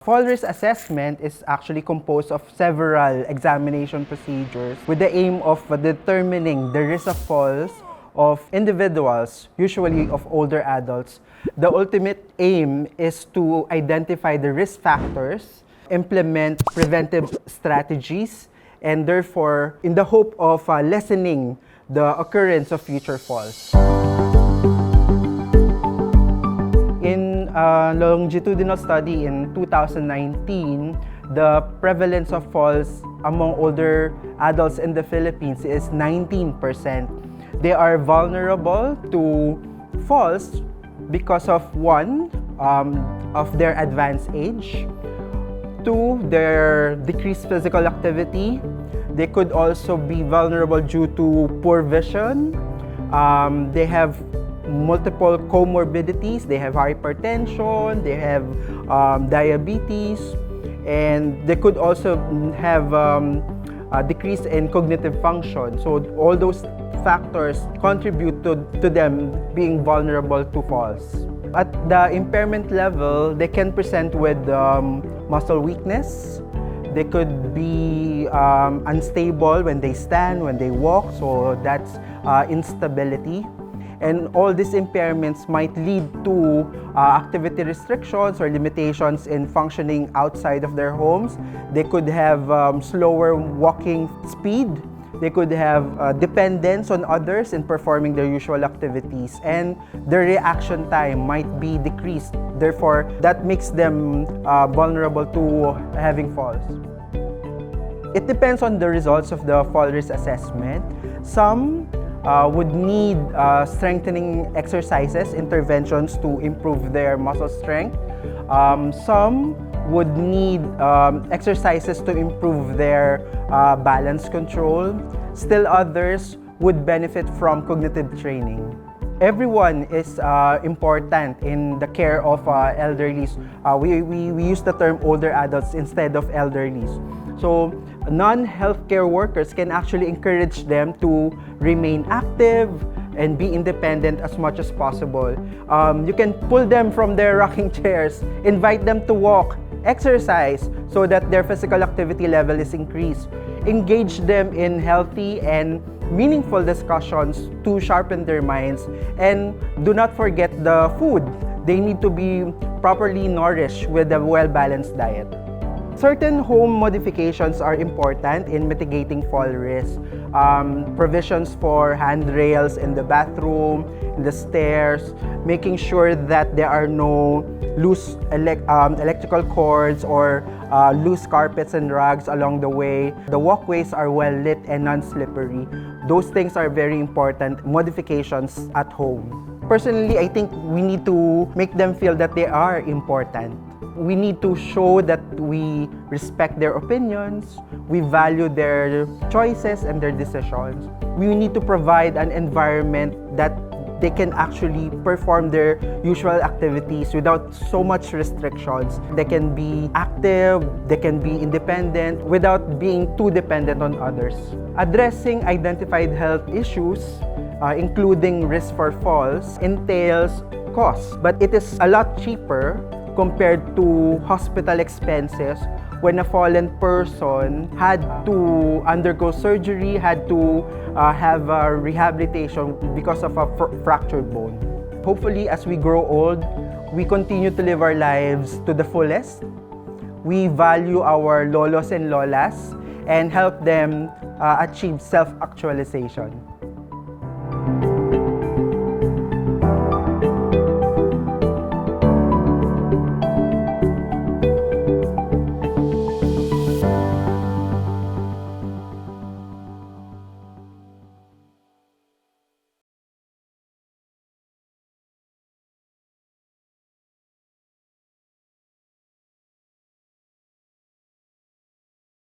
Fall risk assessment is actually composed of several examination procedures with the aim of determining the risk of falls of individuals, usually of older adults. The ultimate aim is to identify the risk factors, implement preventive strategies, and therefore, in the hope of lessening the occurrence of future falls. In a longitudinal study in 2019, the prevalence of falls among older adults in the Philippines is 19%. They are vulnerable to falls because of one, of their advanced age, two, their decreased physical activity. They could also be vulnerable due to poor vision. They have multiple comorbidities. They have hypertension, they have diabetes, and they could also have a decrease in cognitive function. So all those factors contribute to them being vulnerable to falls. At the impairment level, they can present with muscle weakness. They could be unstable when they stand, when they walk, so that's instability. And all these impairments might lead to activity restrictions or limitations in functioning outside of their homes. They could have slower walking speed. They could have dependence on others in performing their usual activities, and their reaction time might be decreased. Therefore, that makes them vulnerable to having falls. It depends on the results of the fall risk assessment. Some would need strengthening exercises, interventions to improve their muscle strength. Some would need exercises to improve their balance control. Still others would benefit from cognitive training. Everyone is important in the care of elderlies. We use the term older adults instead of elderlies. So non-healthcare workers can actually encourage them to remain active and be independent as much as possible. You can pull them from their rocking chairs, invite them to walk, exercise so that their physical activity level is increased. Engage them in healthy and meaningful discussions to sharpen their minds. And do not forget the food. They need to be properly nourished with a well-balanced diet. Certain home modifications are important in mitigating fall risk. Provisions for handrails in the bathroom, in the stairs, making sure that there are no loose electrical cords or loose carpets and rugs along the way. The walkways are well lit and non-slippery. Those things are very important modifications at home. Personally, I think we need to make them feel that they are important. We need to show that we respect their opinions, we value their choices and their decisions. We need to provide an environment that they can actually perform their usual activities without so much restrictions. They can be active, they can be independent without being too dependent on others. Addressing identified health issues, including risk for falls, entails costs, but it is a lot cheaper compared to hospital expenses when a fallen person had to undergo surgery, had to have a rehabilitation because of a fractured bone. Hopefully, as we grow old, we continue to live our lives to the fullest. We value our lolos and lolas and help them achieve self-actualization.